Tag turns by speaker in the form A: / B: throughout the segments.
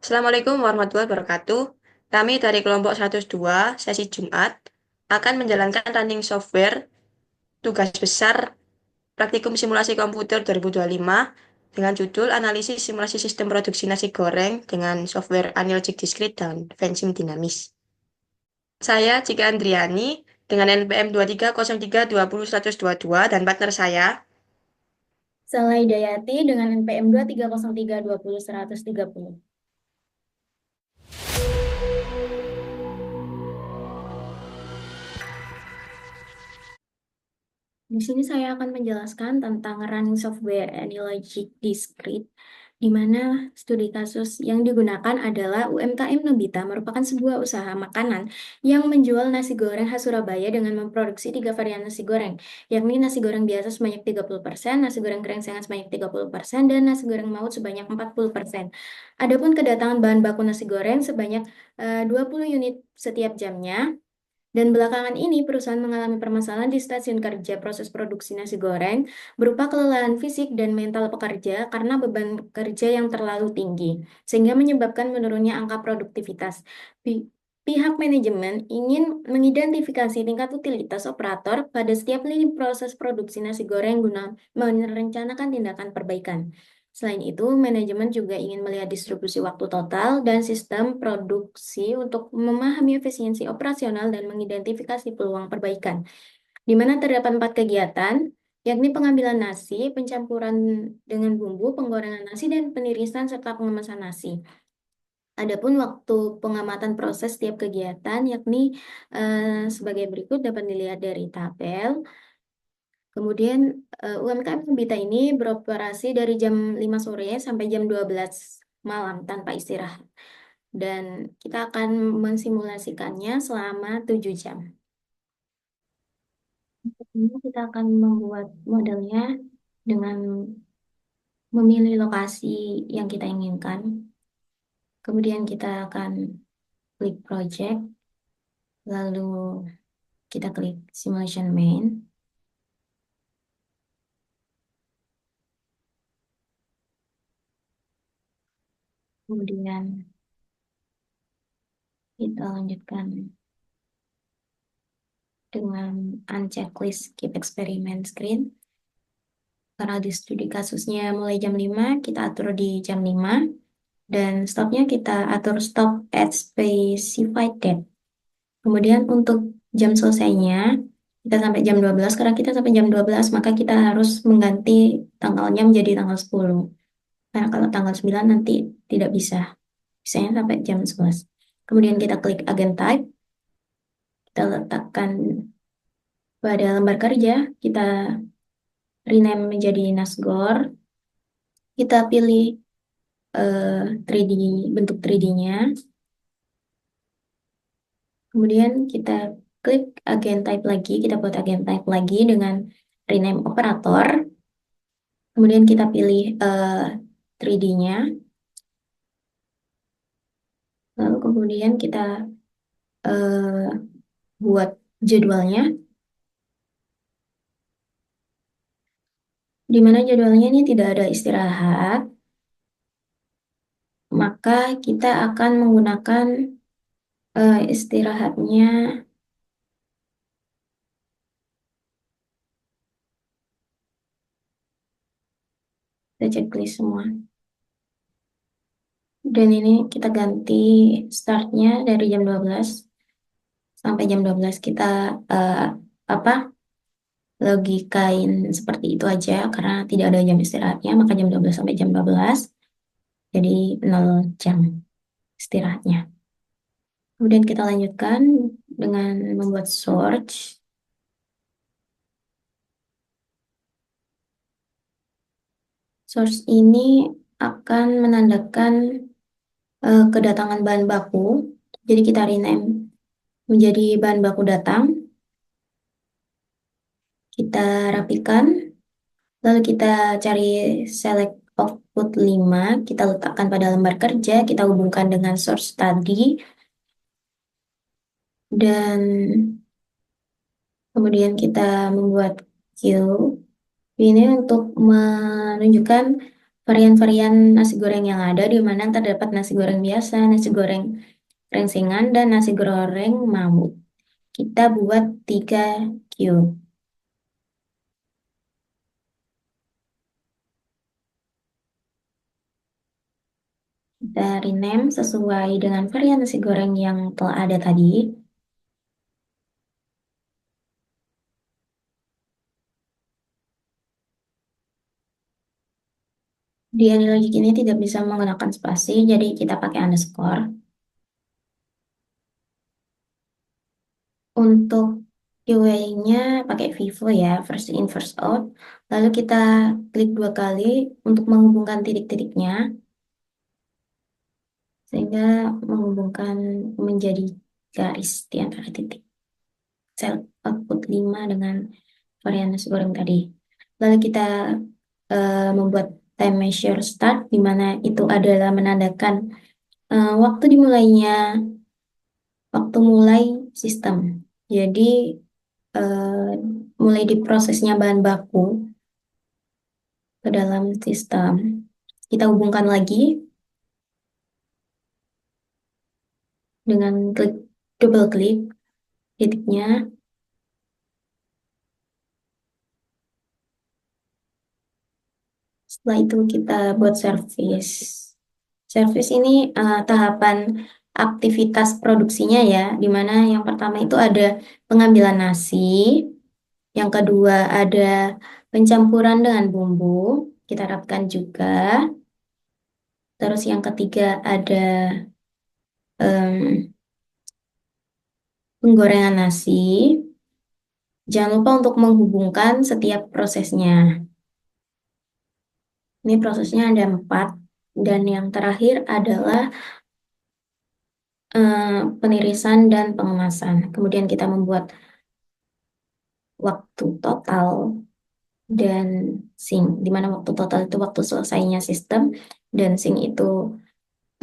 A: Assalamualaikum warahmatullahi wabarakatuh. Kami dari kelompok 102, sesi Jumat, akan menjalankan running software tugas besar praktikum simulasi komputer 2025 dengan judul analisis simulasi sistem produksi nasi goreng dengan software analogic discrete dan fencing dinamis. Saya Cika Andriani dengan NPM 2303201122 dan partner saya.
B: Sela Hidayati dengan NPM 2303201130. Di sini saya akan menjelaskan tentang running software analogic discrete, di mana studi kasus yang digunakan adalah UMKM Nobita merupakan sebuah usaha makanan yang menjual nasi goreng khas Surabaya dengan memproduksi tiga varian nasi goreng, yakni nasi goreng biasa sebanyak 30%, nasi goreng krengsengan sebanyak 30%, dan nasi goreng maut sebanyak 40%. Adapun kedatangan bahan baku nasi goreng sebanyak 20 unit setiap jamnya. Dan belakangan ini perusahaan mengalami permasalahan di stasiun kerja proses produksi nasi goreng berupa kelelahan fisik dan mental pekerja karena beban kerja yang terlalu tinggi, sehingga menyebabkan menurunnya angka produktivitas. Pihak manajemen ingin mengidentifikasi tingkat utilitas operator pada setiap lini proses produksi nasi goreng guna merencanakan tindakan perbaikan. Selain itu, manajemen juga ingin melihat distribusi waktu total dan sistem produksi untuk memahami efisiensi operasional dan mengidentifikasi peluang perbaikan, di mana terdapat 4 kegiatan, yakni pengambilan nasi, pencampuran dengan bumbu, penggorengan nasi, dan penirisan serta pengemasan nasi. Adapun waktu pengamatan proses setiap kegiatan, yakni sebagai berikut dapat dilihat dari tabel. Kemudian UMKM Bita ini beroperasi dari jam 5 sore sampai jam 12 malam tanpa istirahat. Dan kita akan mensimulasikannya selama 7 jam. Ini kita akan membuat modelnya dengan memilih lokasi yang kita inginkan. Kemudian kita akan klik project, lalu kita klik simulation main. Kemudian kita lanjutkan dengan unchecklist keep experiment screen. Karena di studi kasusnya mulai jam 5, kita atur di jam 5. Dan stopnya kita atur stop at specified date. Kemudian untuk jam selesainya, kita sampai jam 12. Karena kita sampai jam 12, maka kita harus mengganti tanggalnya menjadi tanggal 10. Karena kalau tanggal 9 nanti tidak bisa. Bisanya sampai jam 11. Kemudian kita klik agent type. Kita letakkan pada lembar kerja. Kita rename menjadi Nasgor. Kita pilih 3D, bentuk 3D-nya. Kemudian kita klik agent type lagi, kita buat agent type lagi dengan rename operator. Kemudian kita pilih 3D-nya. Lalu kemudian kita buat jadwalnya. Di mana jadwalnya ini tidak ada istirahat, maka kita akan menggunakan istirahatnya. Kita checklist semua. Dan ini kita ganti startnya dari jam 12 sampai jam 12 kita apa logikain seperti itu aja karena tidak ada jam istirahatnya, maka jam 12 sampai jam 12 jadi 0 jam istirahatnya. Kemudian kita lanjutkan dengan membuat search. Source ini akan menandakan kedatangan bahan baku. Jadi kita rename menjadi bahan baku datang. Kita rapikan. Lalu kita cari select output 5. Kita letakkan pada lembar kerja. Kita hubungkan dengan source tadi. Dan kemudian kita membuat queue. Ini untuk menunjukkan varian-varian nasi goreng yang ada, di mana terdapat nasi goreng biasa, nasi goreng rengsengan, dan nasi goreng mamut. Kita buat 3 cube. Kita rename sesuai dengan varian nasi goreng yang telah ada tadi. Di AnyLogic ini tidak bisa menggunakan spasi, jadi kita pakai underscore. Untuk QA-nya pakai Vivo ya, first in first out. Lalu kita klik 2 kali untuk menghubungkan titik-titiknya, sehingga menghubungkan menjadi garis di antara titik sel output 5 dengan varian nasi goreng tadi. Lalu kita membuat time measure start, di mana itu adalah menandakan waktu dimulainya, waktu mulai sistem. Jadi eh, mulai diprosesnya bahan baku ke dalam sistem. Kita hubungkan lagi dengan double klik titiknya. Setelah itu kita buat service. Service ini tahapan aktivitas produksinya ya, di mana yang pertama itu ada pengambilan nasi, yang kedua ada pencampuran dengan bumbu, kita rapkan juga. Terus yang ketiga ada em, penggorengan nasi. Jangan lupa untuk menghubungkan setiap prosesnya. Ini prosesnya ada 4. Dan yang terakhir adalah penirisan dan pengemasan. Kemudian kita membuat waktu total dan sync, di mana waktu total itu waktu selesainya sistem, dan sync itu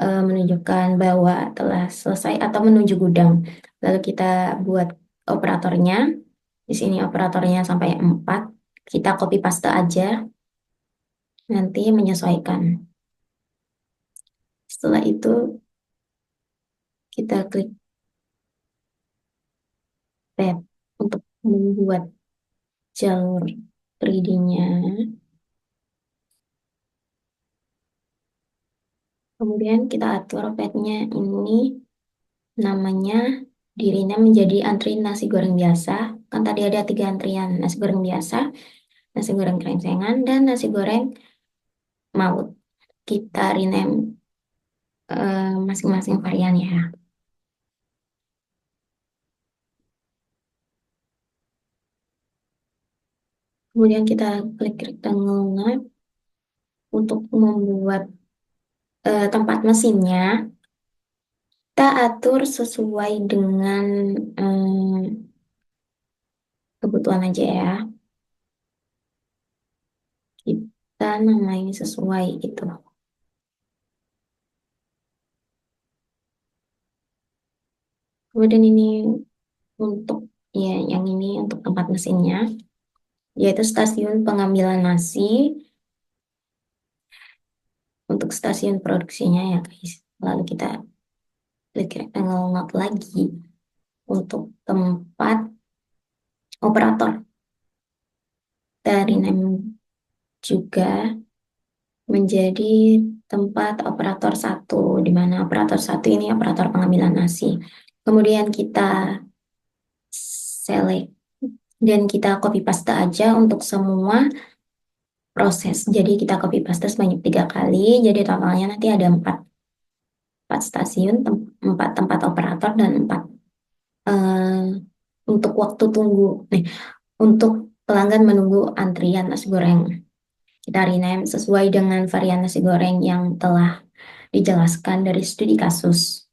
B: menunjukkan bahwa telah selesai atau menuju gudang. Lalu kita buat operatornya. Di sini operatornya sampai 4. Kita copy paste aja, nanti menyesuaikan. Setelah itu kita klik tab untuk membuat jalur 3D-nya. Kemudian kita atur petnya ini, namanya dirinya menjadi antrian nasi goreng biasa. Kan tadi ada 3 antrian, nasi goreng biasa, nasi goreng krengsengan, dan nasi goreng maut. Kita rename masing-masing varian ya. Kemudian kita klik rectangle map untuk membuat tempat mesinnya. Kita atur sesuai dengan kebutuhan aja ya. Kita namain sesuai itu. Kemudian ini untuk ya, yang ini untuk tempat mesinnya, yaitu stasiun pengambilan nasi. Untuk stasiun produksinya ya guys. Lalu kita klik rectangle node lagi untuk tempat operator. Dari name juga menjadi tempat operator 1, di mana operator 1 ini operator pengambilan nasi. Kemudian kita select dan kita copy paste aja untuk semua proses. Jadi kita copy paste sebanyak 3 kali, jadi totalnya nanti ada 4 stasiun, 4 tempat operator, dan 4 untuk waktu tunggu. Untuk pelanggan menunggu antrian nasi goreng. Kita rename sesuai dengan varian nasi goreng yang telah dijelaskan dari studi kasus.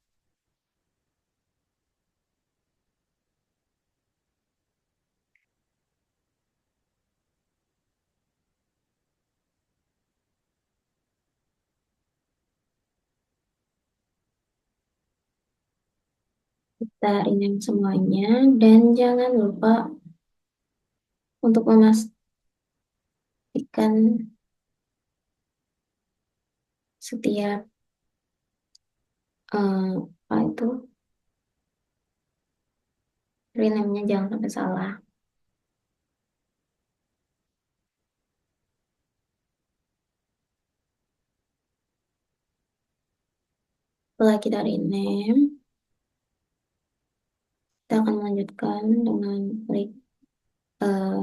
B: Kita rename semuanya, dan jangan lupa untuk memastikan setiap apa itu rename-nya jangan sampai salah. Setelah kita rename, kita akan melanjutkan dengan klik eh,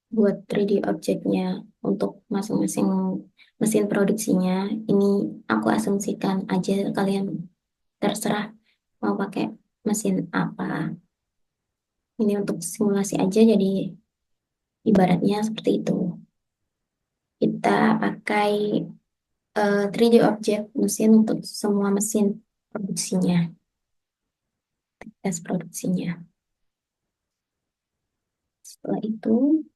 B: buat 3D objeknya untuk masing-masing mesin produksinya. Ini aku asumsikan aja, kalian terserah mau pakai mesin apa. Ini untuk simulasi aja, jadi ibaratnya seperti itu. Kita pakai 3D objek mesin untuk semua mesin produksinya, tes produksinya. Setelah itu,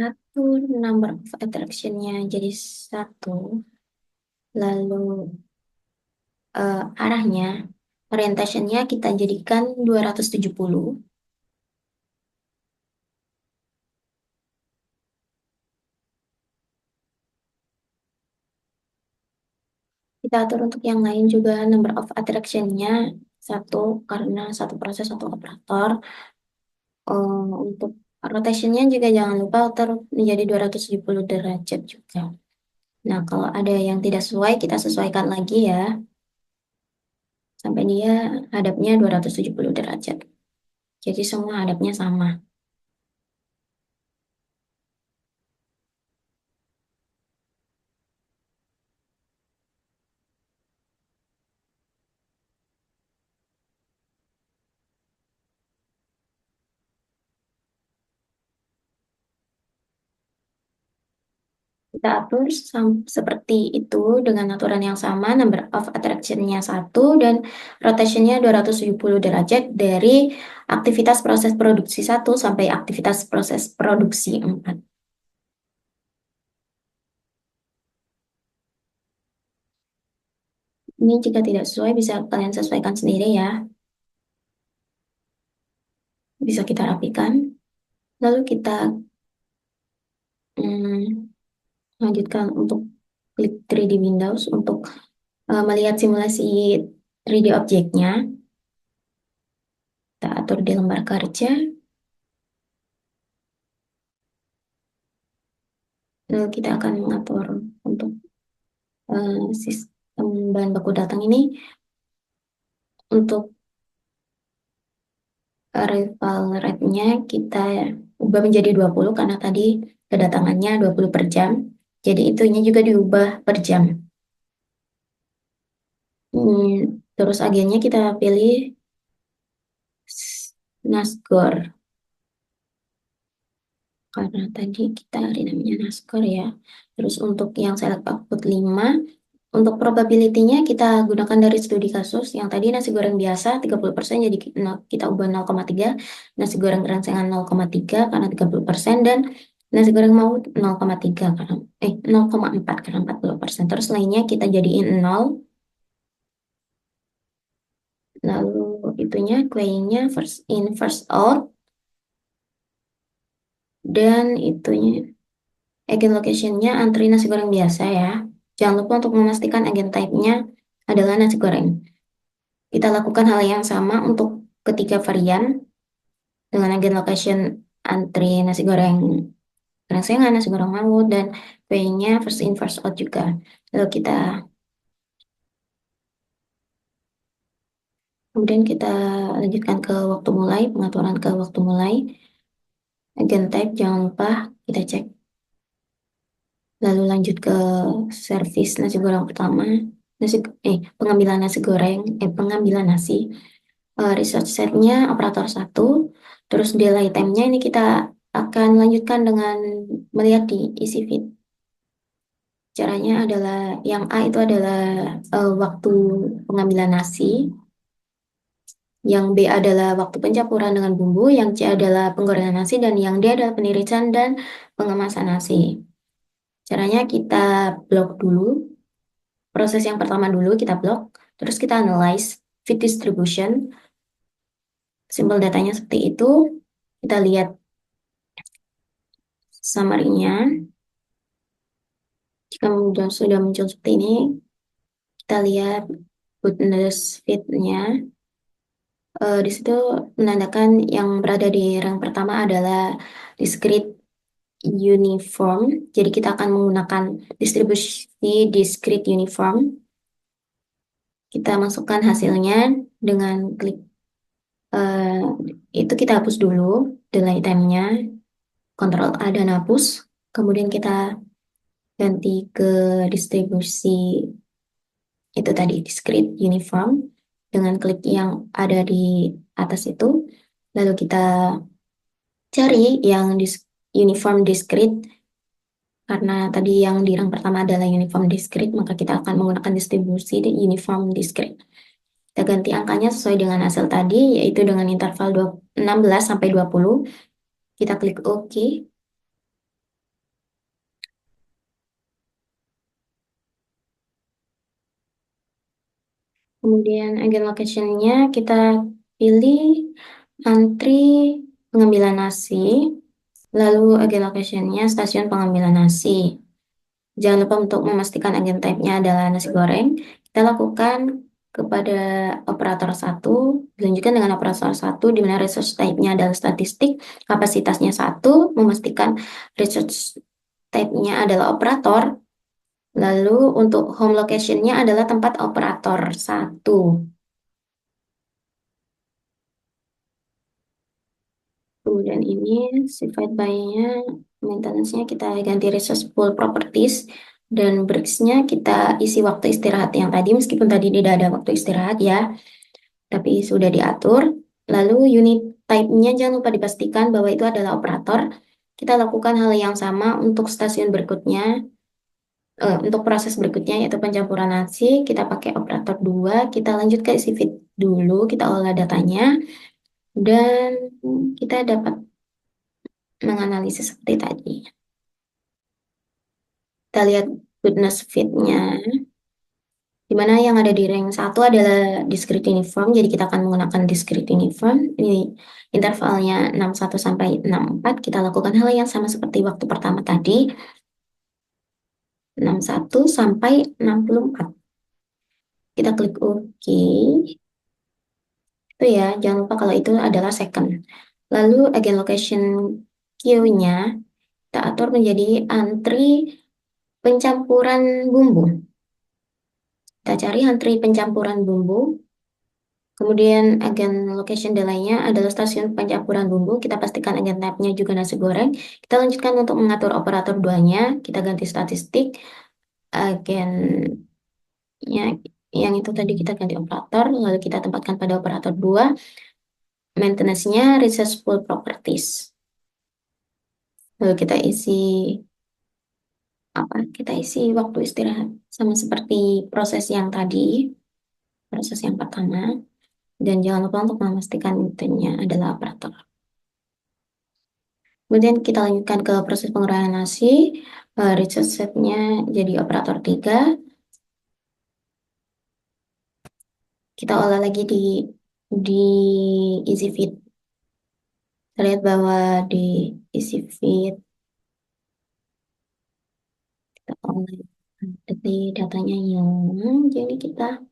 B: atur number of attraction-nya jadi 1. Lalu arahnya, orientation-nya kita jadikan 270. Kita atur untuk yang lain juga number of attraction-nya 1, karena satu proses satu operator. Untuk rotation-nya juga jangan lupa atur menjadi 270 derajat juga. Nah, kalau ada yang tidak sesuai, kita sesuaikan lagi ya, sampai dia hadapnya 270 derajat. Jadi semua hadapnya sama. Kita atur seperti itu dengan aturan yang sama, number of attraction-nya 1 dan rotation-nya 270 derajat dari aktivitas proses produksi 1 sampai aktivitas proses produksi 4. Ini jika tidak sesuai bisa kalian sesuaikan sendiri ya. Bisa kita rapikan. Lalu kita lanjutkan untuk klik 3D Windows untuk melihat simulasi 3D objeknya. Kita atur di lembar kerja. Lalu kita akan mengatur untuk sistem bahan baku datang ini untuk arrival rate-nya kita ubah menjadi 20 karena tadi kedatangannya 20 per jam. Jadi itunya juga diubah per jam. Terus agennya kita pilih Nasgor. Karena tadi kita hari namanya Nasgor ya. Terus untuk yang select output 5, untuk probability-nya kita gunakan dari studi kasus. Yang tadi nasi goreng biasa 30%, jadi kita ubah 0,3. Nasi goreng kerangsengan 0,3 karena 30%. Dan nasi goreng mau 0,3 karena 0,4 karena 40%. Terus lainnya kita jadiin 0. Lalu itunya claim-nya first in first out. Dan itunya agen location-nya antri nasi goreng biasa ya. Jangan lupa untuk memastikan agen type-nya adalah nasi goreng. Kita lakukan hal yang sama untuk ketiga varian dengan agen location antri nasi goreng rangsengan, nasi goreng laut, dan pay-nya first in first out juga. Lalu kita kemudian kita lanjutkan ke waktu mulai, pengaturan ke waktu mulai. Agen type jangan lupa kita cek. Lalu lanjut ke servis nasi goreng pertama, pengambilan nasi goreng, pengambilan nasi. Research setnya operator 1, terus delay time-nya ini kita akan lanjutkan dengan melihat di isi feed. Caranya adalah yang A itu adalah waktu pengambilan nasi, yang B adalah waktu pencampuran dengan bumbu, yang C adalah penggorengan nasi, dan yang D adalah penirisan dan pengemasan nasi. Caranya kita blok dulu. Proses yang pertama dulu kita blok, terus kita analyze feed distribution. Simbol datanya seperti itu. Kita lihat summary-nya. Jika sudah muncul seperti ini, kita lihat goodness fit-nya. Di situ menandakan yang berada di rank pertama adalah discrete uniform. Jadi kita akan menggunakan distribusi discrete uniform. Kita masukkan hasilnya dengan klik eh, itu kita hapus dulu delay time-nya, Ctrl A dan hapus. Kemudian kita ganti ke distribusi itu tadi discrete uniform dengan klik yang ada di atas itu. Lalu kita cari yang uniform discrete. Karena tadi yang di rang pertama adalah uniform discrete, maka kita akan menggunakan distribusi di uniform discrete. Kita ganti angkanya sesuai dengan hasil tadi, yaitu dengan interval 16 sampai 20. Kita klik OK. Kemudian agen location-nya kita pilih antri pengambilan nasi. Lalu agen location-nya stasiun pengambilan nasi. Jangan lupa untuk memastikan agen type-nya adalah nasi goreng. Kita lakukan kepada operator 1, dilanjutkan dengan operator 1, di mana resource type-nya adalah statistik, kapasitasnya 1, memastikan resource type-nya adalah operator, lalu untuk home location-nya adalah tempat operator 1. Kemudian ini sifat by-nya, maintenance-nya kita ganti resource pool properties, dan breaks-nya kita isi waktu istirahat yang tadi, meskipun tadi tidak ada waktu istirahat ya, tapi sudah diatur. Lalu unit type-nya jangan lupa dipastikan bahwa itu adalah operator. Kita lakukan hal yang sama untuk stasiun berikutnya, untuk proses berikutnya yaitu pencampuran nasi, kita pakai operator 2, kita lanjut ke isi feed dulu, kita olah datanya, dan kita dapat menganalisis seperti tadi. Kita lihat goodness fit-nya, di mana yang ada di rank 1 adalah discrete uniform, jadi kita akan menggunakan discrete uniform. Ini intervalnya 61 sampai 64. Kita lakukan hal yang sama seperti waktu pertama tadi, 61 sampai 64. Kita klik OK. Itu ya, jangan lupa kalau itu adalah second. Lalu agen location queue-nya kita atur menjadi antri pencampuran bumbu. Kita cari antri pencampuran bumbu. Kemudian agen location delay-nya adalah stasiun pencampuran bumbu. Kita pastikan agen type-nya juga nasi goreng. Kita lanjutkan untuk mengatur operator 2-nya. Kita ganti statistik. Agennya yang itu tadi kita ganti operator. Lalu kita tempatkan pada operator 2. Maintenance-nya resource pool properties. Lalu kita isi Kita isi waktu istirahat sama seperti proses yang tadi, proses yang pertama. Dan jangan lupa untuk memastikan intinya adalah operator. Kemudian kita lanjutkan ke proses pengurangan nasi. Resource set-nya jadi operator 3. Kita olah lagi di easy feed. Kita lihat bahwa di easy feed kita olah datanya hilang. Jadi kita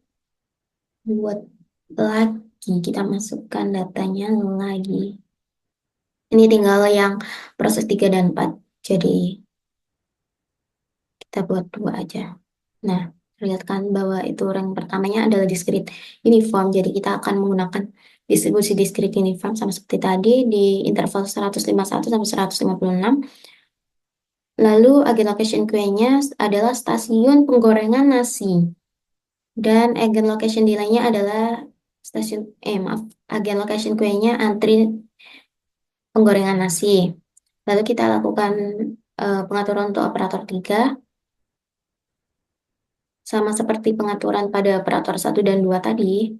B: buat lagi, kita masukkan datanya lagi. Ini tinggal yang proses 3 dan 4. Jadi kita buat 2 aja. Nah, perlihatkan bahwa itu rank pertamanya adalah discrete uniform. Jadi kita akan menggunakan distribusi discrete uniform sama seperti tadi di interval 151 sampai 156. Lalu agen location queue-nya adalah stasiun penggorengan nasi. Dan agen location delay-nya adalah agen location queue-nya antri penggorengan nasi. Lalu kita lakukan pengaturan untuk operator 3. Sama seperti pengaturan pada operator 1 dan 2 tadi.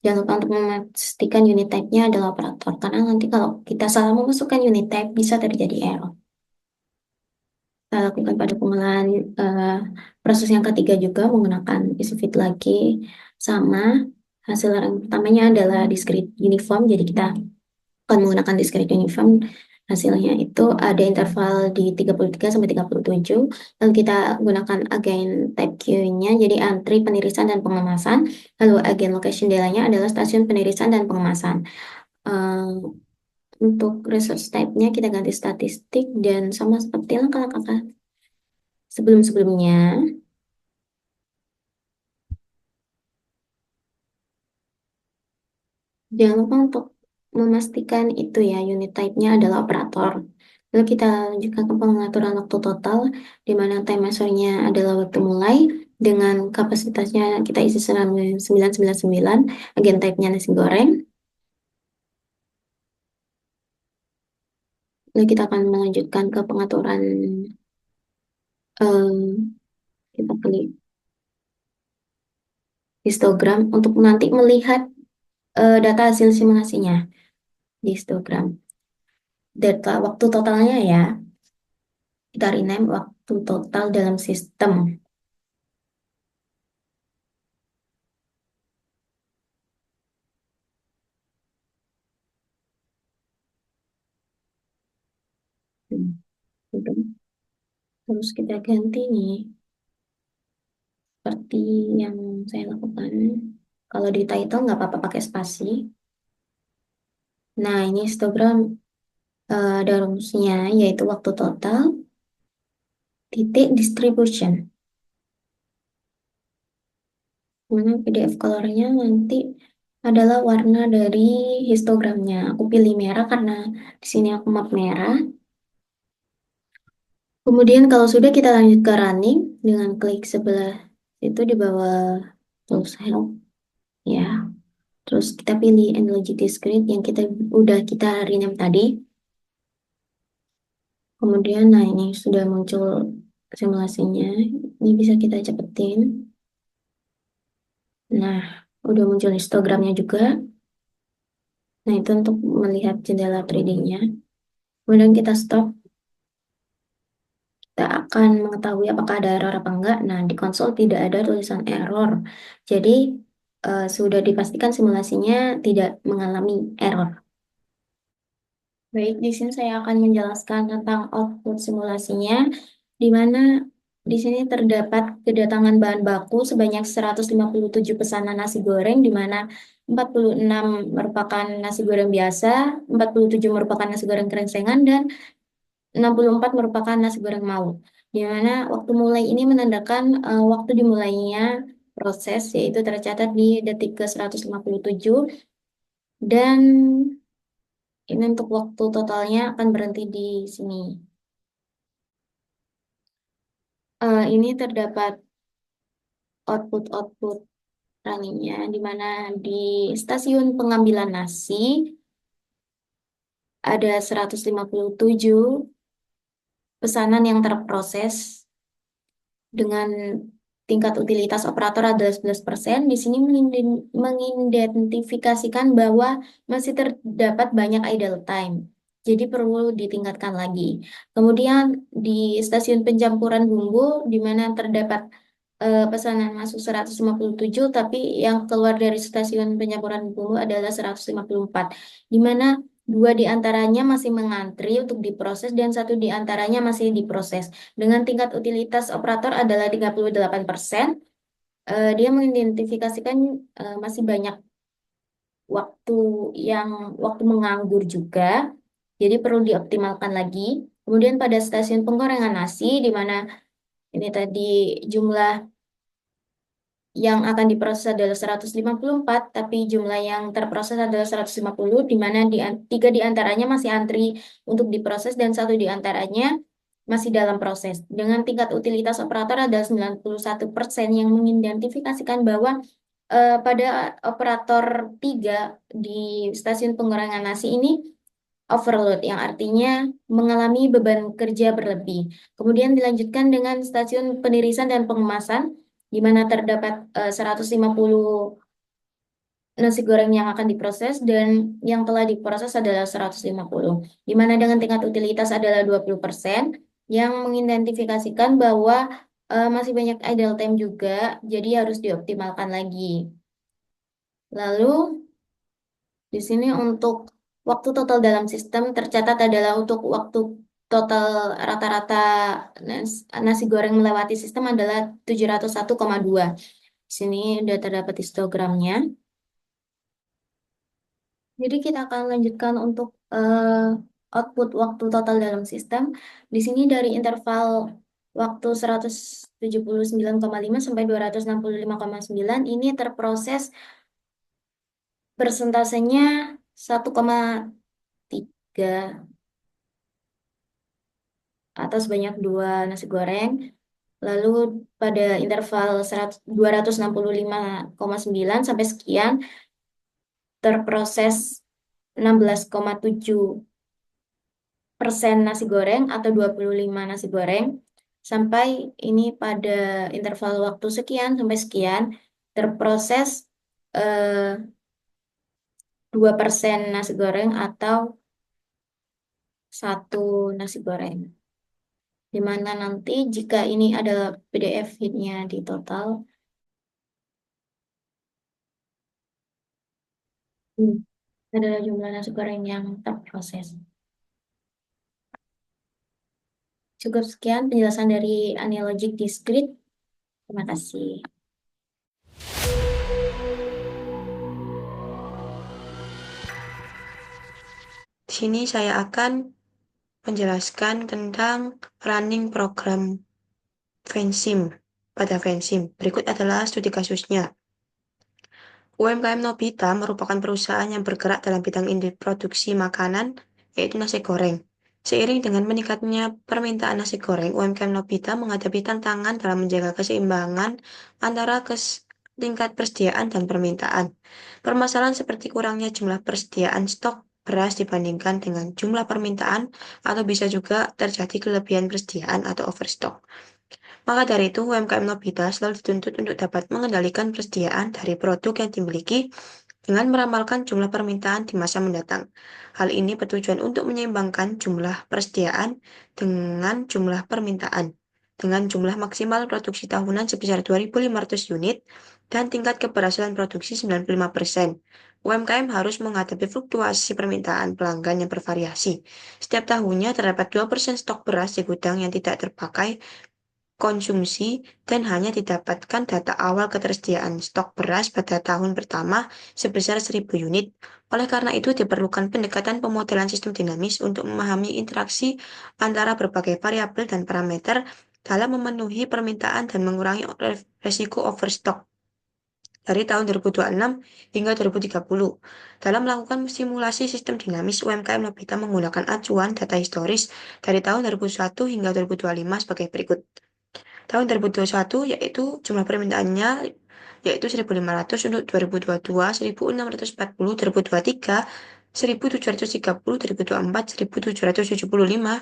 B: Jangan lupa untuk memastikan unit type-nya adalah operator. Karena nanti kalau kita salah memasukkan unit type, bisa terjadi error. Kita lakukan pada pengolahan proses yang ketiga juga menggunakan isi feed lagi. Sama, hasil yang pertamanya adalah discrete uniform. Jadi kita akan menggunakan discrete uniform Hasilnya itu ada interval di 33 sampai 37. Lalu kita gunakan agen type Q-nya, jadi antri penirisan dan pengemasan. Lalu agen location delay-nya adalah stasiun penirisan dan pengemasan. Eh, untuk research type-nya kita ganti statistik dan sama seperti langkah-langkah sebelum-sebelumnya. Jangan lupa untuk memastikan itu ya, unit type-nya adalah operator. Lalu kita lanjutkan ke pengaturan waktu total, di mana time measure-nya adalah waktu mulai, dengan kapasitasnya kita isi 999, agen type-nya nasi goreng. Lalu kita akan melanjutkan ke pengaturan, eh, kita klik histogram untuk nanti melihat data hasil simulasinya di histogram. Data waktu totalnya ya, kita rename waktu total dalam sistem. Hmm, gitu. Terus kita ganti nih, seperti yang saya lakukan. Kalau di title nggak apa-apa pakai spasi. Nah, ini histogram ada rumusnya, yaitu waktu total titik distribution. Mana PDF colornya nanti adalah warna dari histogramnya. Aku pilih merah karena di sini aku map merah. Kemudian kalau sudah kita lanjut ke running dengan klik sebelah itu di bawah tools help ya. Terus kita pilih Analogy Discrete yang kita rename tadi. Kemudian, nah ini sudah muncul simulasinya. Ini bisa kita cepetin. Nah, udah muncul histogramnya juga. Nah, itu untuk melihat jendela 3D-nya. Kemudian kita stop. Kita akan mengetahui apakah ada error apa enggak. Nah, di konsol tidak ada tulisan error. Jadi, sudah dipastikan simulasinya tidak mengalami error. Baik, di sini saya akan menjelaskan tentang output simulasinya, di mana di sini terdapat kedatangan bahan baku sebanyak 157 pesanan nasi goreng, di mana 46 merupakan nasi goreng biasa, 47 merupakan nasi goreng kerencengan, dan 64 merupakan nasi goreng maut. Di mana waktu mulai ini menandakan waktu dimulainya proses, yaitu tercatat di detik ke 157, dan ini untuk waktu totalnya akan berhenti di sini. Ini terdapat output runningnya, di mana di stasiun pengambilan nasi ada 157 pesanan yang terproses dengan tingkat utilitas operator adalah 11%. Di sini mengidentifikasikan bahwa masih terdapat banyak idle time. Jadi perlu ditingkatkan lagi. Kemudian di stasiun pencampuran bumbu, di mana terdapat pesanan masuk 157, tapi yang keluar dari stasiun pencampuran bumbu adalah 154, di mana dua di antaranya masih mengantri untuk diproses dan satu di antaranya masih diproses. Dengan tingkat utilitas operator adalah 38%, dia mengidentifikasikan masih banyak waktu yang waktu menganggur juga, jadi perlu dioptimalkan lagi. Kemudian pada stasiun penggorengan nasi, di mana ini tadi jumlah yang akan diproses adalah 154, tapi jumlah yang terproses adalah 150, di mana tiga di antaranya masih antri untuk diproses dan satu di antaranya masih dalam proses. Dengan tingkat utilitas operator adalah 91%, yang mengidentifikasikan bahwa pada operator 3 di stasiun penggorengan nasi ini overload, yang artinya mengalami beban kerja berlebih. Kemudian dilanjutkan dengan stasiun penirisan dan pengemasan, di mana terdapat 150 nasi goreng yang akan diproses dan yang telah diproses adalah 150, di mana dengan tingkat utilitas adalah 20%, yang mengidentifikasikan bahwa masih banyak idle time juga, jadi harus dioptimalkan lagi. Lalu di sini untuk Waktu total dalam sistem tercatat adalah untuk waktu total rata-rata nasi goreng melewati sistem adalah 701,2. Sini udah terdapat histogramnya. Jadi kita akan lanjutkan untuk output waktu total dalam sistem. Di sini dari interval waktu 179,5 sampai 265,9 ini terproses persentasenya 1,3 atau sebanyak 2 nasi goreng. Lalu pada interval 265,9 sampai sekian terproses 16,7% nasi goreng atau 25 nasi goreng. Sampai ini pada interval waktu sekian sampai sekian terproses 2% nasi goreng atau 1 nasi goreng. Di mana nanti jika ini adalah PDF hitnya di total, adalah jumlah nasi goreng yang terproses. Cukup sekian penjelasan dari analogic discrete. Terima kasih.
A: Di sini saya akan menjelaskan tentang running program Vensim. Pada Vensim, berikut adalah studi kasusnya. UMKM Nobita merupakan perusahaan yang bergerak dalam bidang industri produksi makanan, yaitu nasi goreng. Seiring dengan meningkatnya permintaan nasi goreng, UMKM Nobita menghadapi tantangan dalam menjaga keseimbangan antara tingkat persediaan dan permintaan. Permasalahan seperti kurangnya jumlah persediaan stok beras dibandingkan dengan jumlah permintaan, atau bisa juga terjadi kelebihan persediaan atau overstock. Maka dari itu, UMKM Nobita selalu dituntut untuk dapat mengendalikan persediaan dari produk yang dimiliki dengan meramalkan jumlah permintaan di masa mendatang. Hal ini bertujuan untuk menyeimbangkan jumlah persediaan dengan jumlah permintaan, dengan jumlah maksimal produksi tahunan sebesar 2.500 unit dan tingkat keberhasilan produksi 95%. UMKM harus menghadapi fluktuasi permintaan pelanggan yang bervariasi. Setiap tahunnya terdapat 2% stok beras di gudang yang tidak terpakai konsumsi dan hanya didapatkan data awal ketersediaan stok beras pada tahun pertama sebesar 1.000 unit. Oleh karena itu, diperlukan pendekatan pemodelan sistem dinamis untuk memahami interaksi antara berbagai variabel dan parameter dalam memenuhi permintaan dan mengurangi resiko overstock dari tahun 2026 hingga 2030. Dalam melakukan simulasi sistem dinamis, UMKM Nobita menggunakan acuan data historis dari tahun 2001 hingga 2025 sebagai berikut. Tahun 2021 yaitu jumlah permintaannya yaitu 1.500 untuk 2022, 1.640 2023, 1.730 2024, 1.775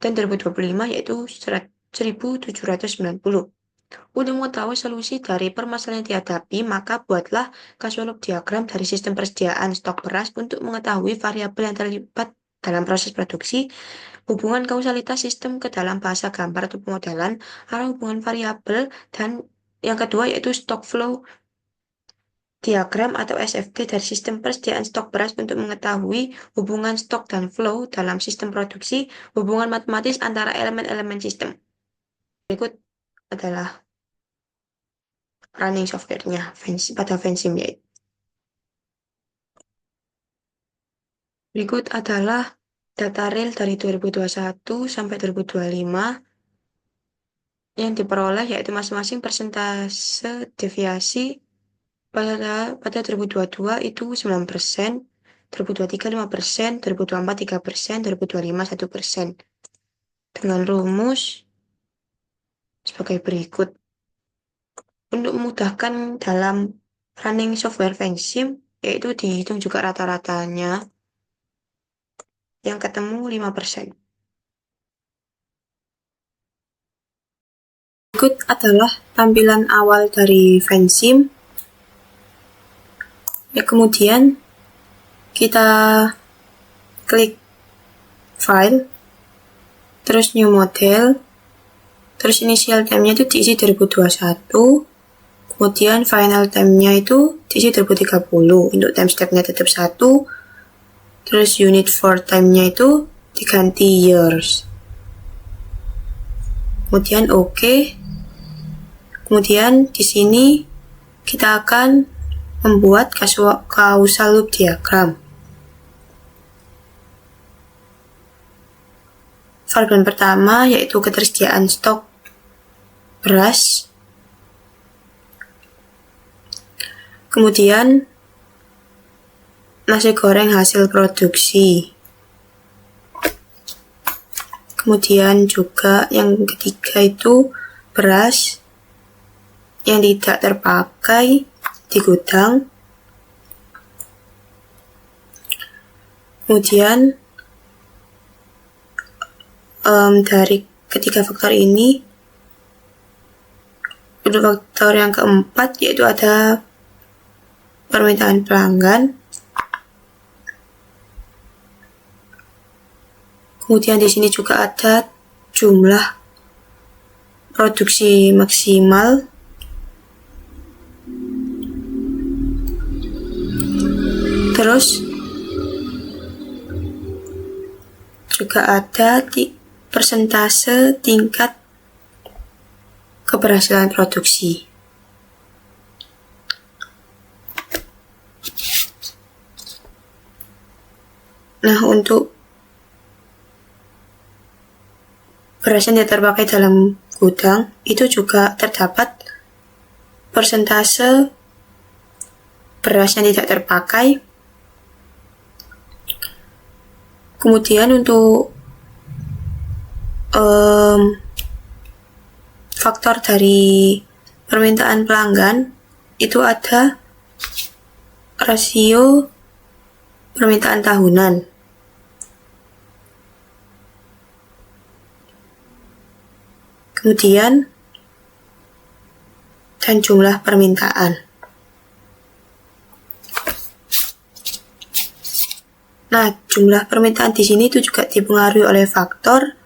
A: dan 2025 yaitu 1.790. Untuk mengetahui solusi dari permasalahan yang dihadapi, maka buatlah katalog diagram dari sistem persediaan stok beras untuk mengetahui variabel yang terlibat dalam proses produksi, hubungan kausalitas sistem ke dalam bahasa gambar atau pemodelan, arah hubungan variabel, dan yang kedua yaitu stock flow diagram atau SFD dari sistem persediaan stok beras untuk mengetahui hubungan stok dan flow dalam sistem produksi, hubungan matematis antara elemen-elemen sistem. Berikut adalah running software-nya pada Vensim yaitu. Berikut adalah data real dari 2021 sampai 2025 yang diperoleh yaitu masing-masing persentase deviasi pada 2022 itu 9%, 2023 5%, 2024 3%, 2025 1%. Dengan rumus sebagai berikut. Untuk memudahkan dalam running software Vensim, yaitu dihitung juga rata-ratanya yang ketemu 5%. Berikut adalah tampilan awal dari Vensim. Ya, kemudian kita klik file, terus new model, terus initial time-nya itu diisi 2021, kemudian final time-nya itu diisi 2030. Untuk time step-nya tetap 1, Terus unit for time-nya itu diganti years. Kemudian oke. Kemudian di sini kita akan membuat causal loop diagram. Variabel pertama yaitu ketersediaan stok beras. Kemudian nasi goreng hasil produksi. Kemudian juga yang ketiga itu beras yang tidak terpakai di gudang. Kemudian dari ketiga faktor ini, untuk faktor yang keempat yaitu ada permintaan pelanggan. Kemudian di sini juga ada jumlah produksi maksimal. Terus juga ada persentase tingkat keberhasilan produksi. Nah, untuk beras yang tidak terpakai dalam gudang itu juga terdapat persentase beras yang tidak terpakai. Kemudian untuk faktor dari permintaan pelanggan itu ada rasio permintaan tahunan. Kemudian dan jumlah permintaan. Nah, jumlah permintaan di sini itu juga dipengaruhi oleh faktor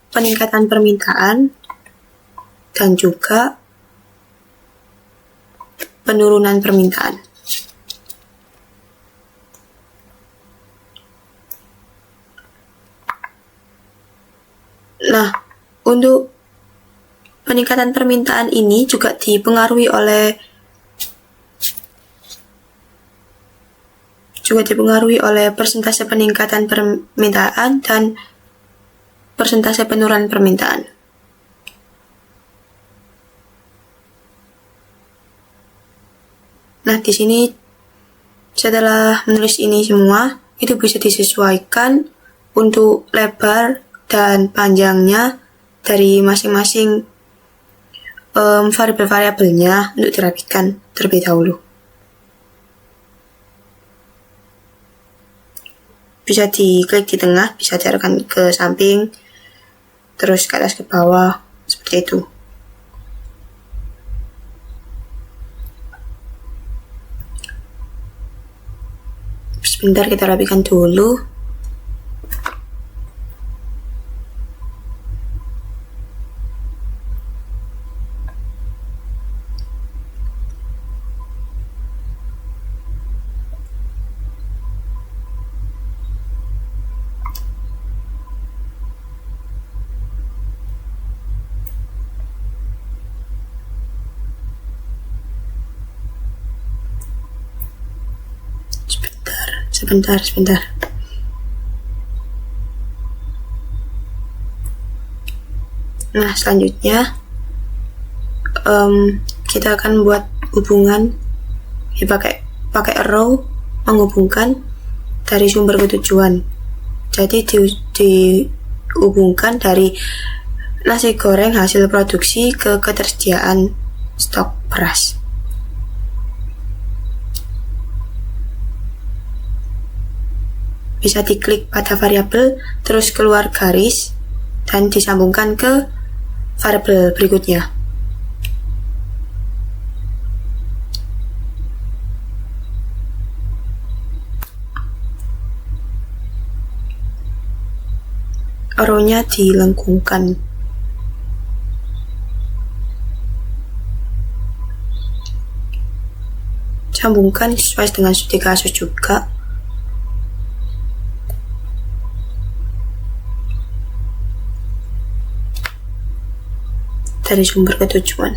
A: peningkatan permintaan dan juga penurunan permintaan. Nah, untuk peningkatan permintaan ini juga dipengaruhi oleh persentase peningkatan permintaan dan persentase penurunan permintaan. Nah, di sini setelah menulis ini semua, itu bisa disesuaikan untuk lebar dan panjangnya dari masing-masing variabel-variabelnya untuk dirapikan terlebih dahulu. Bisa diklik di tengah, bisa diarahkan ke samping, terus ke atas ke bawah, seperti itu. Sebentar kita rapikan dulu. Sebentar. Nah, selanjutnya kita akan buat hubungan pakai arrow menghubungkan dari sumber ke tujuan. Jadi dihubungkan dari nasi goreng hasil produksi ke ketersediaan stok beras. Bisa diklik pada variabel, terus keluar garis, dan disambungkan ke variabel berikutnya. Arrow-nya dilengkungkan. Sambungkan sesuai dengan studi kasus juga. dari sumber ke tujuan.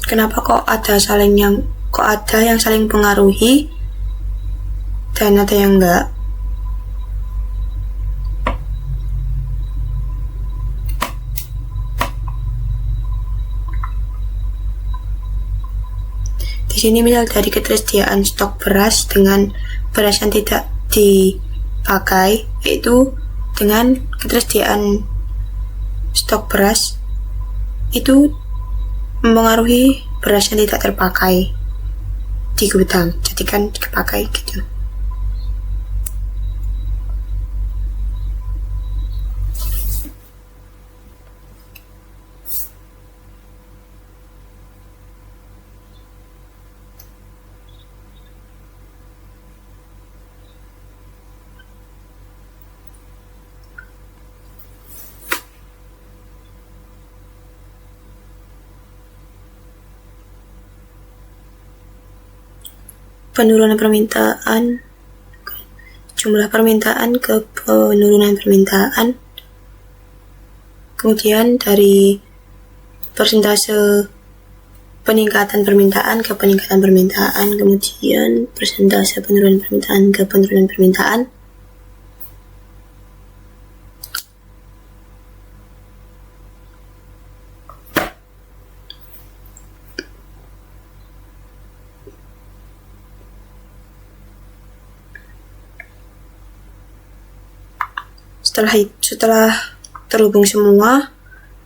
A: Kenapa kok ada yang saling pengaruhi dan ada yang enggak? Di sini misal dari ketersediaan stok beras dengan beras yang tidak dipakai, yaitu dengan ketersediaan stok beras itu mempengaruhi beras yang tidak terpakai di gudang, jadikan dipakai gitu. Penurunan permintaan, jumlah permintaan ke penurunan permintaan, kemudian dari persentase peningkatan permintaan ke peningkatan permintaan, kemudian persentase penurunan permintaan ke penurunan permintaan. Setelah terhubung semua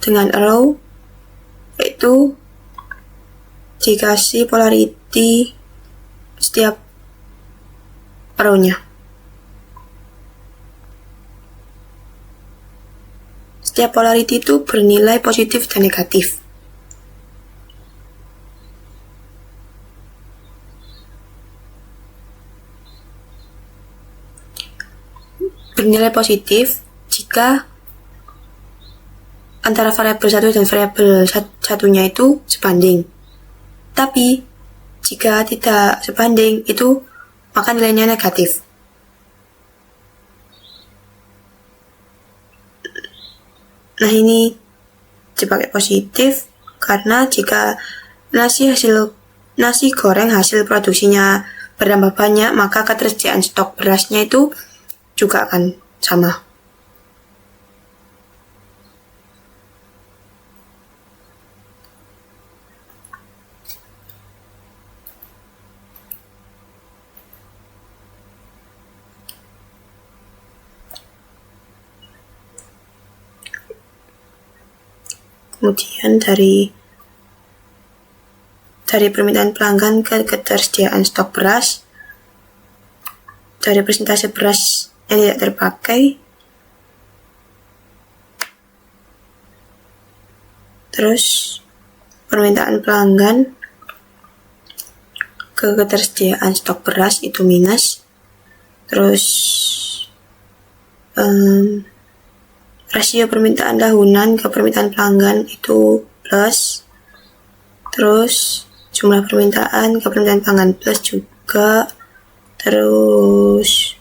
A: dengan arrow, yaitu dikasih polarity setiap arrow-nya. Setiap polarity itu bernilai positif dan negatif. Bernilai positif jika antara variabel satu dan variabel satunya itu sebanding. Tapi jika tidak sebanding itu maka nilainya negatif. Nah, ini dipakai positif karena jika nasi goreng hasil produksinya bertambah banyak, maka ketersediaan stok berasnya itu juga akan sama. Kemudian dari permintaan pelanggan ke ketersediaan stok beras, dari persentase beras yang tidak terpakai, terus permintaan pelanggan ke ketersediaan stok beras itu minus, terus rasio permintaan tahunan ke permintaan pelanggan itu plus, terus jumlah permintaan ke permintaan pelanggan plus juga, terus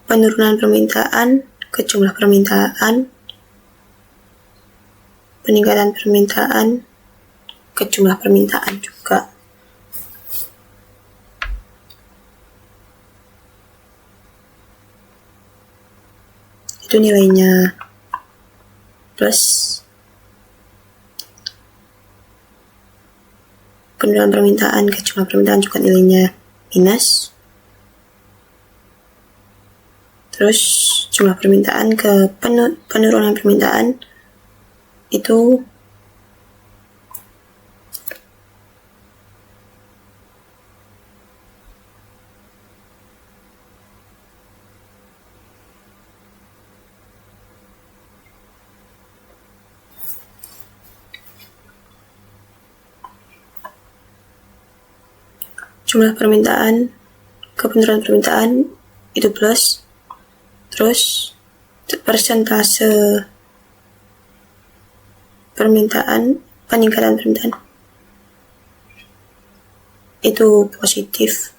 A: penurunan permintaan ke jumlah permintaan, peningkatan permintaan ke jumlah permintaan juga. Itu nilainya plus. Penurunan permintaan ke jumlah permintaan juga nilainya minus. Terus jumlah permintaan ke penurunan permintaan itu jumlah permintaan ke penurunan permintaan itu plus, Terus persentase peningkatan permintaan itu positif.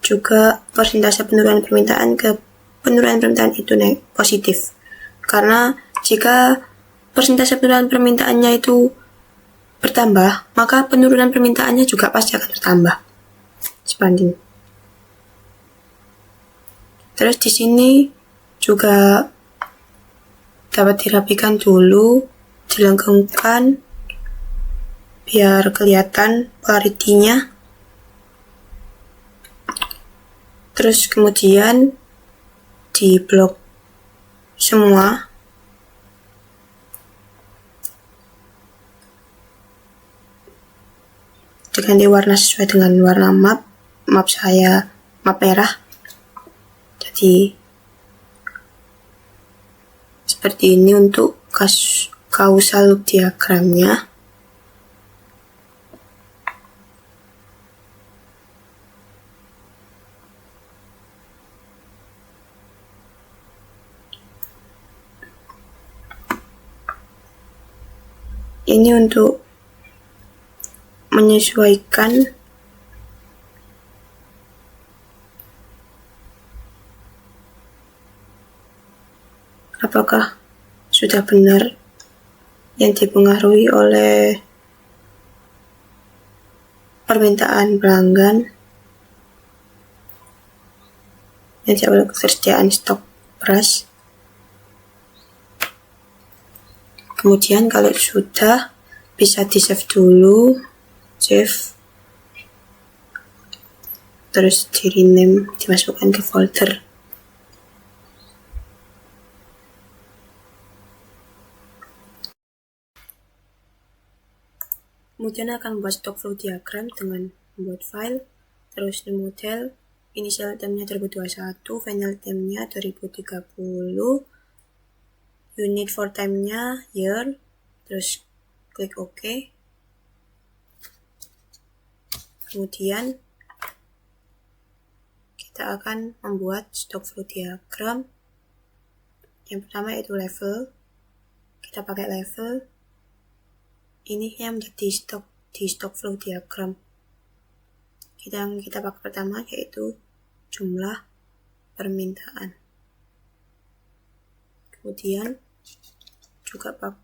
A: Juga persentase penurunan permintaan itu positif. Karena jika persentase penurunan permintaannya itu bertambah, maka penurunan permintaannya juga pasti akan bertambah sebanding. Terus di sini juga dapat dirapikan dulu, dilengkungkan biar kelihatan polarity-nya. Terus kemudian di blok semua diganti warna sesuai dengan warna map saya map merah. Jadi seperti ini untuk causal loop diagramnya. Ini untuk menyesuaikan apakah sudah benar yang dipengaruhi oleh permintaan pelanggan yang oleh ketersediaan stok beras. Kemudian kalau sudah bisa di save dulu, save, terus di rename, dimasukkan ke folder. Kemudian akan membuat stock flow diagram dengan membuat file, terus new model, initial time-nya 2021, final time-nya 2030, unit for time-nya year, terus klik OK. Kemudian kita akan membuat stock flow diagram. Yang pertama yaitu level. Kita pakai level. Ini yang menjadi stock flow diagram. Yang kita pakai pertama yaitu jumlah permintaan. Kemudian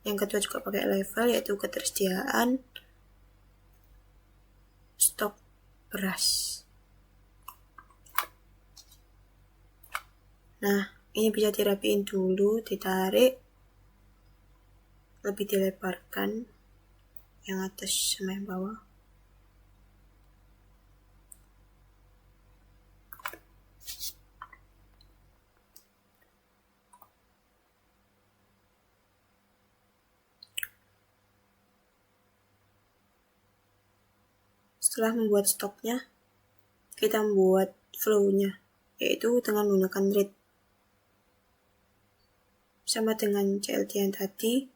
A: yang kedua juga pakai level yaitu ketersediaan stok beras. Nah, ini bisa dirapiin dulu, ditarik, lebih dilebarkan yang atas sama yang bawah. Setelah membuat stoknya, kita membuat flow-nya, yaitu dengan menggunakan rate. Sama dengan CLT yang tadi,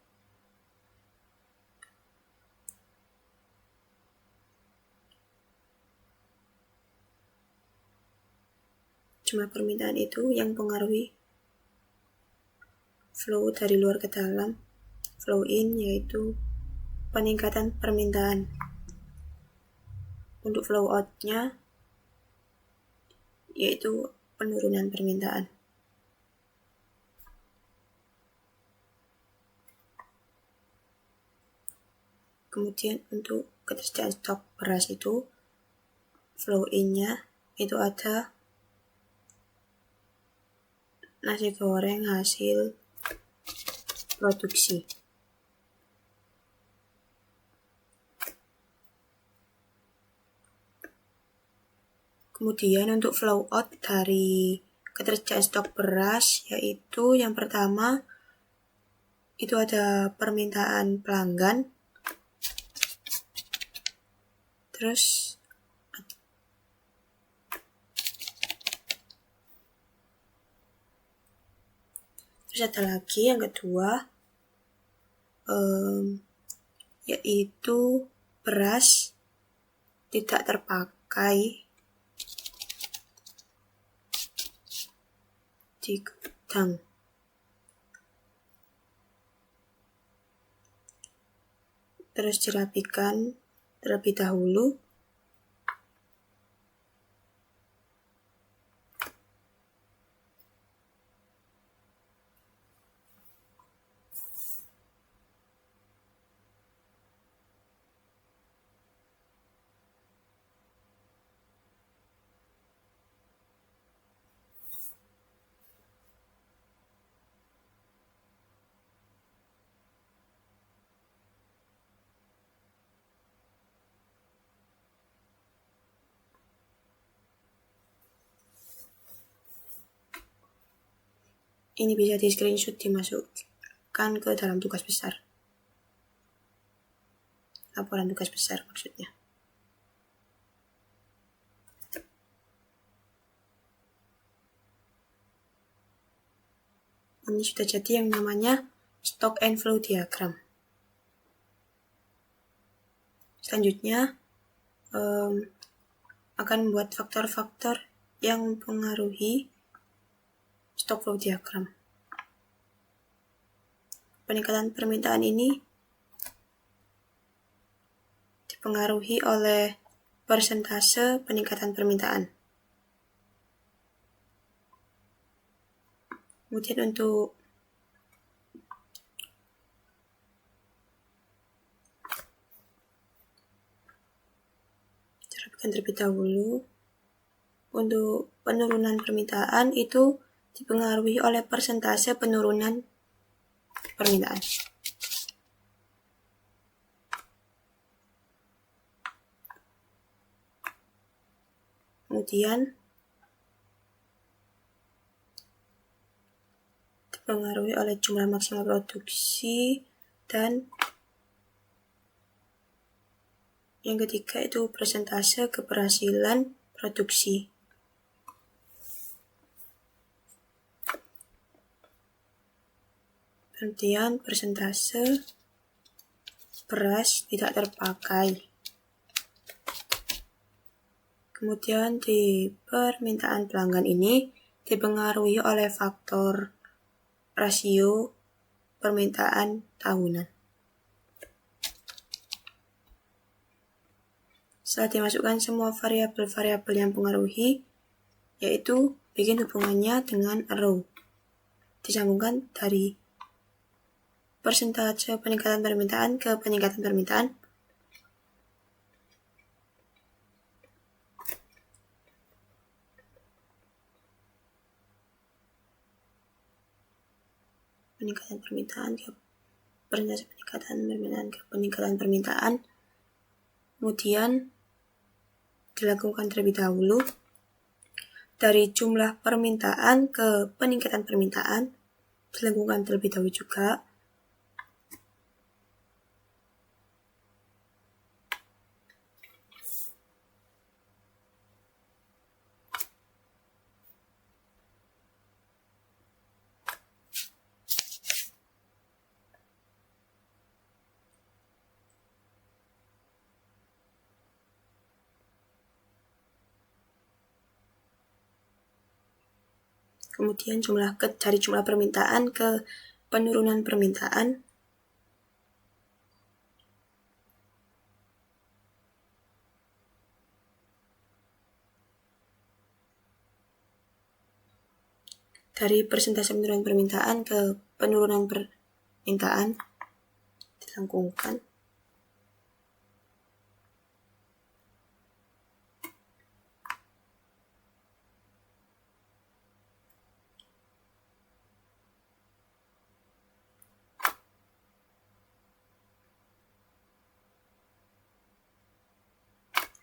A: jumlah permintaan itu yang mempengaruhi flow dari luar ke dalam. Flow in yaitu peningkatan permintaan. Untuk flow out-nya yaitu penurunan permintaan. Kemudian untuk ketersediaan stok beras itu flow in-nya itu ada nasi goreng hasil produksi. Kemudian untuk flow out dari ketersediaan stok beras yaitu yang pertama itu ada permintaan pelanggan, terus ada lagi yang kedua yaitu beras tidak terpakai di gudang. Terus dirapikan terlebih dahulu. Ini bisa di screenshot, dimasukkan ke dalam tugas besar. Laporan tugas besar maksudnya. Ini sudah jadi yang namanya stock and flow diagram. Selanjutnya akan membuat faktor-faktor yang mempengaruhi stock flow diagram. Peningkatan permintaan ini dipengaruhi oleh persentase peningkatan permintaan. Kemudian untuk terlebih dahulu, untuk penurunan permintaan itu dipengaruhi oleh persentase penurunan permintaan. Kemudian dipengaruhi oleh jumlah maksimal produksi, dan yang ketiga itu persentase keberhasilan produksi. Kemudian persentase beras tidak terpakai. Kemudian di permintaan pelanggan ini dipengaruhi oleh faktor rasio permintaan tahunan. Setelah dimasukkan semua variabel-variabel yang mempengaruhi, yaitu bikin hubungannya dengan row. Disambungkan dari persentase peningkatan permintaan ke peningkatan permintaan. Peningkatan permintaan ke persentase peningkatan permintaan ke peningkatan permintaan. Kemudian dilakukan terlebih dahulu dari jumlah permintaan ke peningkatan permintaan, dilakukan terlebih dahulu juga. Kemudian dari jumlah permintaan ke penurunan permintaan. Dari persentase penurunan permintaan ke penurunan permintaan dilengkungkan.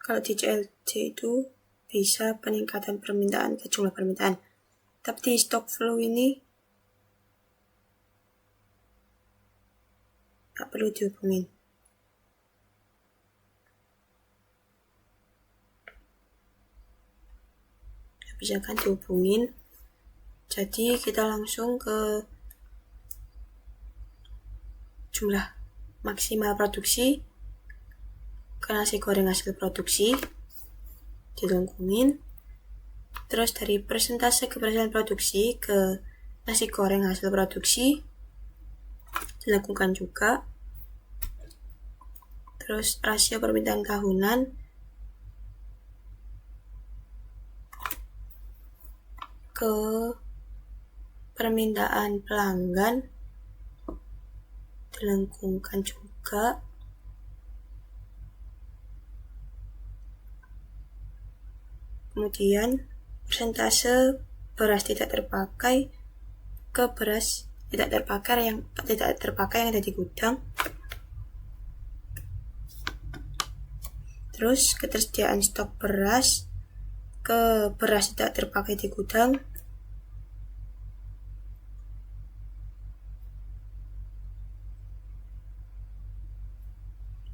A: Kalau di CLC itu bisa peningkatan permintaan ke jumlah permintaan. Tapi di stock flow ini nggak perlu dihubungin. Bisa kan dihubungin. Jadi kita langsung ke jumlah maksimal produksi ke nasi goreng hasil produksi, dilengkungin. Terus dari persentase keberhasilan produksi ke nasi goreng hasil produksi dilakukan juga. Terus rasio permintaan tahunan ke permintaan pelanggan dilakukan juga. Kemudian persentase beras tidak terpakai ke beras tidak terpakai yang ada di gudang. Terus ketersediaan stok beras ke beras tidak terpakai di gudang.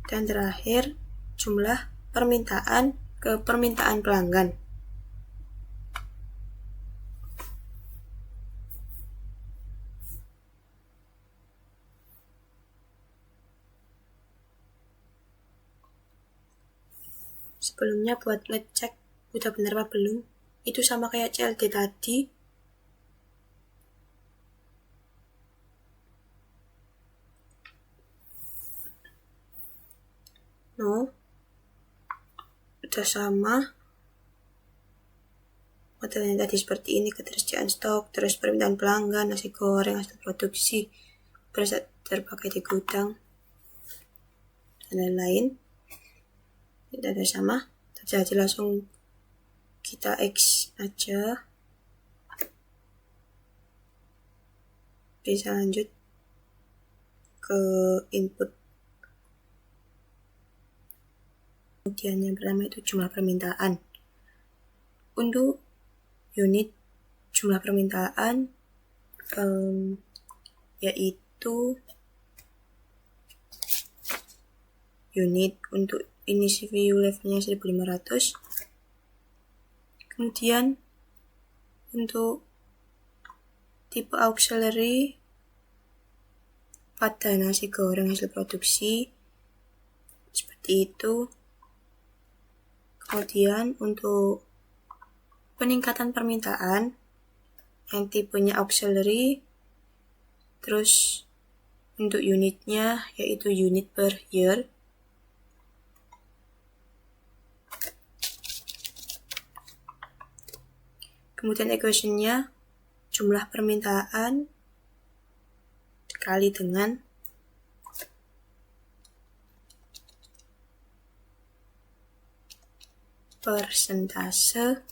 A: Dan terakhir, jumlah permintaan ke permintaan pelanggan. Sebelumnya buat ngecek udah bener apa belum, itu sama kayak CLD tadi. No, udah sama. Modelnya tadi seperti ini, ketersediaan stok, terus permintaan pelanggan, nasi goreng, hasil produksi, beras terpakai di gudang, dan lain-lain. Tidak ada sama, jadi langsung kita X aja. Bisa lanjut ke input. Kemudian yang pertama itu jumlah permintaan. Untuk unit jumlah permintaan yaitu unit untuk ini CPU levelnya 1500. Kemudian untuk tipe auxiliary pada nasi goreng hasil produksi seperti itu. Kemudian untuk peningkatan permintaan yang tipenya auxiliary, terus untuk unitnya yaitu unit per year. Kemudian equation-nya jumlah permintaan dikali dengan persentase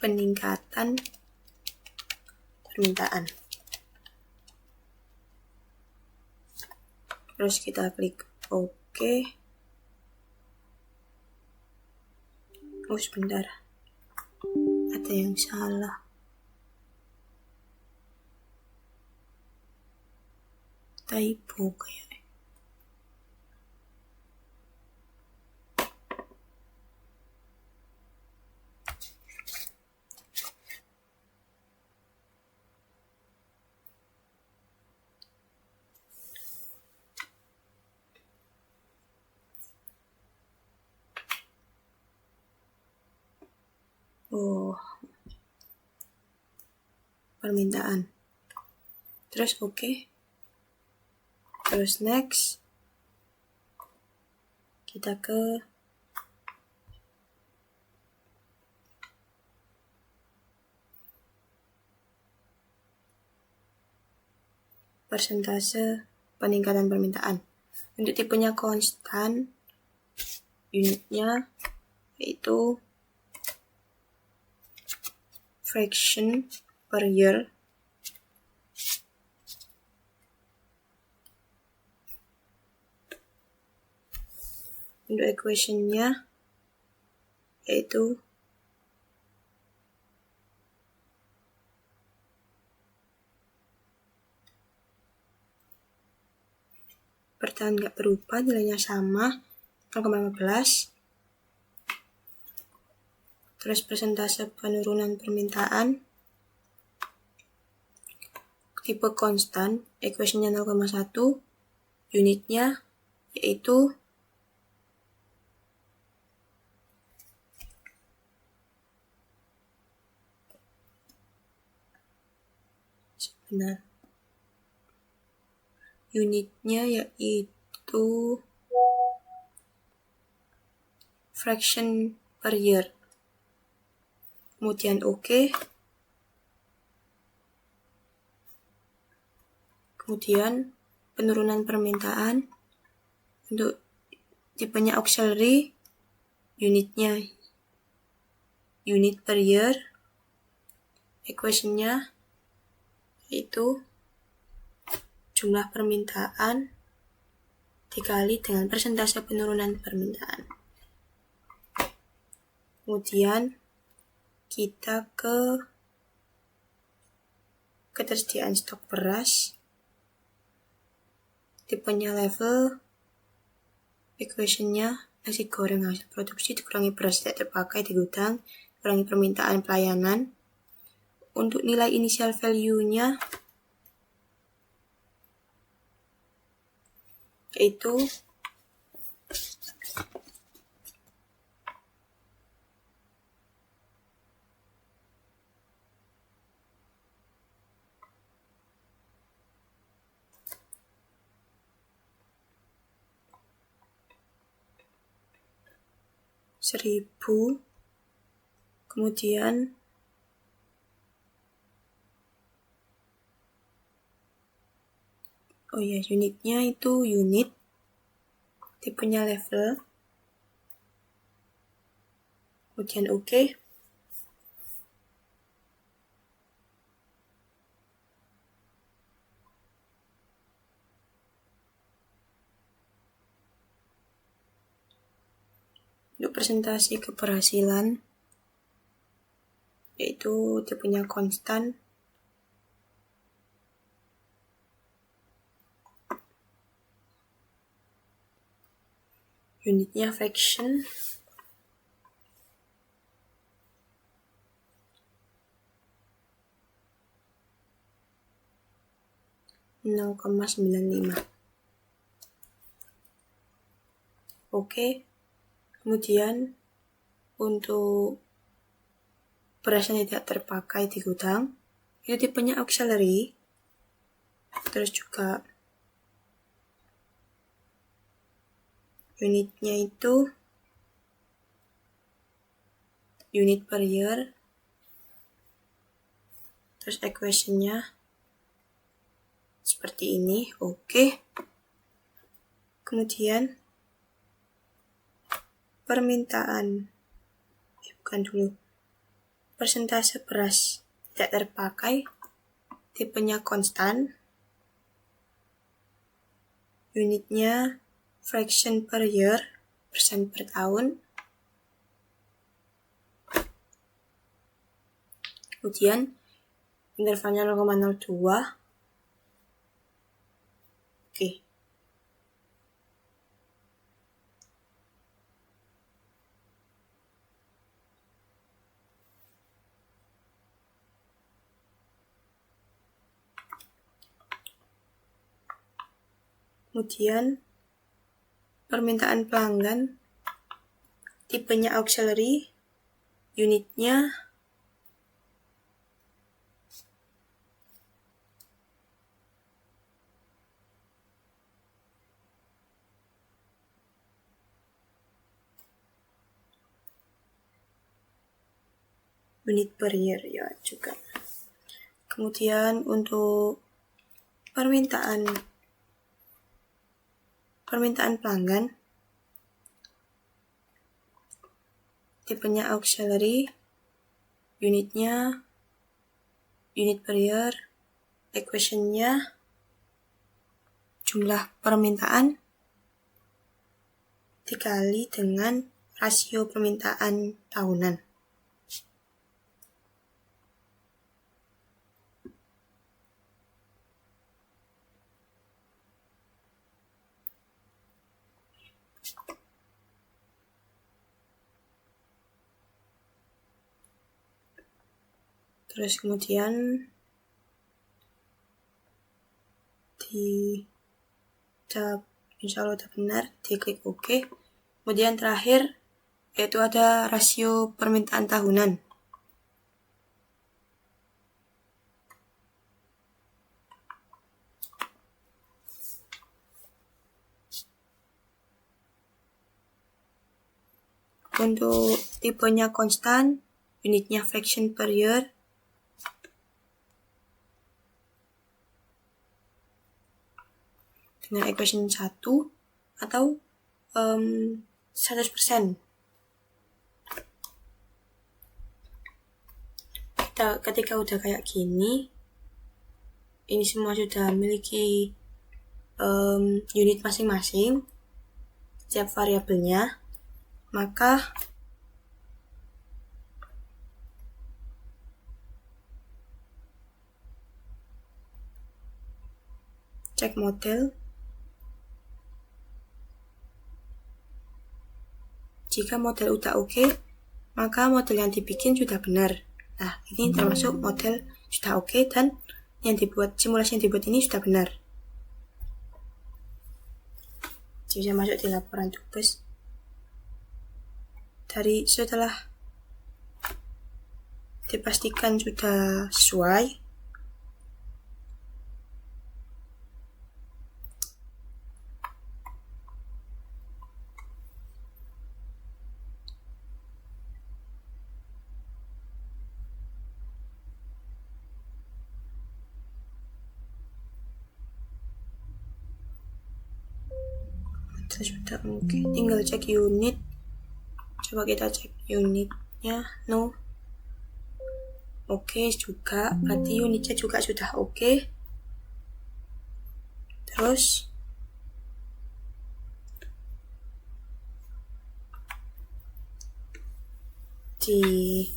A: peningkatan permintaan. Terus kita klik OK. Oh sebentar, ada yang salah. Typo kayaknya. Oh, permintaan. Terus OK. Terus next. Kita ke persentase peningkatan permintaan. Untuk tipenya konstan, unitnya yaitu fraction per year. Untuk equation-nya yaitu bertahan nggak berubah, nilainya sama 0,15. Terus persentase penurunan permintaan tipe konstan, equation-nya 0,1, unitnya yaitu benar. Unitnya yaitu fraction per year. Kemudian oke. Kemudian penurunan permintaan untuk tipenya auxiliary, unitnya unit per year, equationnya yaitu jumlah permintaan dikali dengan persentase penurunan permintaan. Kemudian kita ke ketersediaan stok beras, tipenya level, equationnya nasi goreng hasil produksi dikurangi beras tidak terpakai di gudang, kurangi permintaan pelayanan. Untuk nilai initial value-nya yaitu Rp1.000, kemudian unitnya itu unit, tipenya level, kemudian oke. Untuk presentasi keberhasilan yaitu tipenya konstan, unitnya fraction, (0,95). Oke. Kemudian untuk beras yang tidak terpakai di gudang itu tipenya auxiliary, terus juga unitnya itu unit per year, terus equationnya seperti ini. Oke. Kemudian permintaan persentase beras tidak terpakai, tipenya konstan, unitnya fraction per year, persen per tahun, kemudian intervalnya 0,02. Oke. Kemudian permintaan pelanggan, tipenya auxiliary, unitnya unit per year ya juga. Kemudian untuk permintaan pelanggan, tipenya auxiliary, unitnya unit per year, equationnya jumlah permintaan dikali dengan rasio permintaan tahunan. Terus kemudian insya Allah udah benar, diklik OK. Kemudian terakhir yaitu ada rasio permintaan tahunan. Untuk tipenya konstan, unitnya fraction per year. Dengan equation 1 atau 100%. Ketika udah kayak gini, ini semua sudah memiliki unit masing-masing, setiap variabelnya, maka cek model. Jika model udah oke, maka model yang dibikin sudah benar. Nah, ini termasuk model sudah oke dan simulasi yang dibuat ini sudah benar. Jadi bisa masuk di laporan tugas. Setelah dipastikan sudah sesuai, sudah oke. Tinggal cek unit. Coba kita cek unitnya. No. Oke juga. Berarti unitnya juga sudah oke. Terus di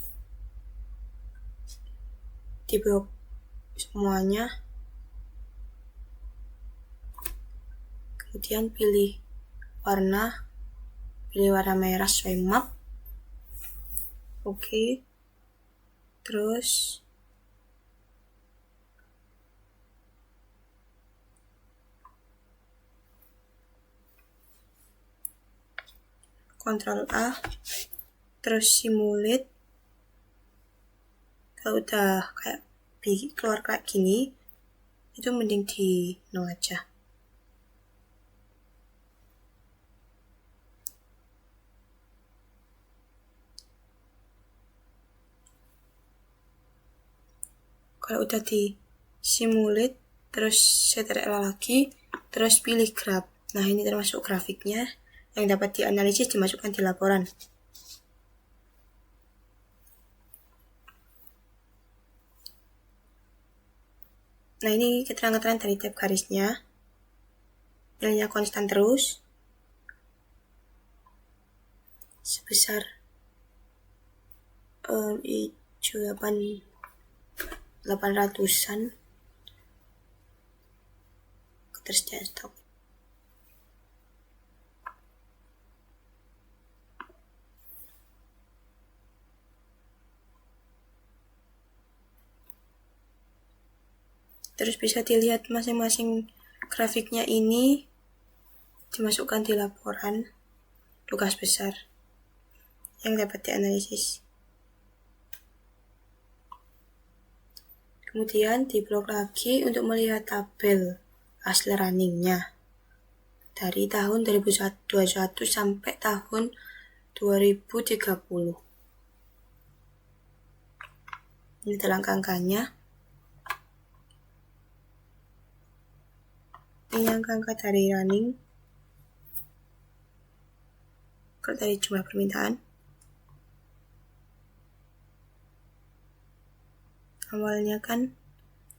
A: blok semuanya. Kemudian pilih warna merah sesuai map. Oke. Terus Ctrl A, terus simulate. Kalau udah kayak keluar kayak gini, itu mending di no aja. Kalau udah di simulate, terus Ctrl lagi, terus pilih graph. Nah, ini termasuk grafiknya yang dapat dianalisis dimasukkan di laporan. Nah, ini keterangan dari tab garisnya. Nilainya konstan terus. Sebesar 800-an ketersediaan stok. Terus bisa dilihat masing-masing grafiknya ini dimasukkan di laporan tugas besar yang dapat dianalisis. Kemudian di blok lagi untuk melihat tabel hasil runningnya dari tahun 2021 sampai tahun 2030. Ini adalah angka-angkanya. Ini angka-angka dari running. Kalau dari jumlah permintaan. Awalnya kan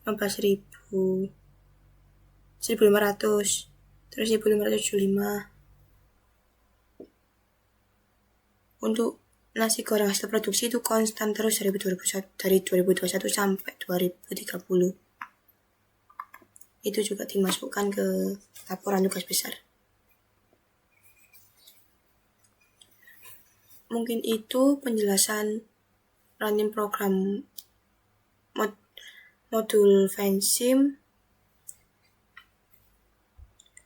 A: 15.000, 1.500, terus 1.575. Untuk nasi goreng hasil produksi itu konstan terus dari 2021 sampai 2030. Itu juga dimasukkan ke laporan tugas besar. Mungkin itu penjelasan running program modul Vensim.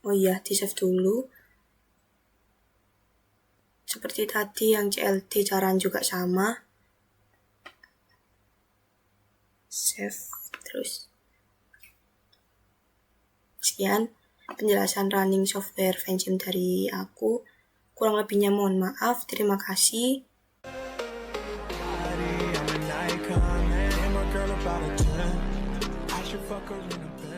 A: Oh iya, di save dulu. Seperti tadi yang CLD caranya juga sama. Save terus. Sekian penjelasan running software Vensim dari aku. Kurang lebihnya mohon maaf. Terima kasih.
C: I'm an icon, man. I'm a girl about a 10. I should fuck her in a bed.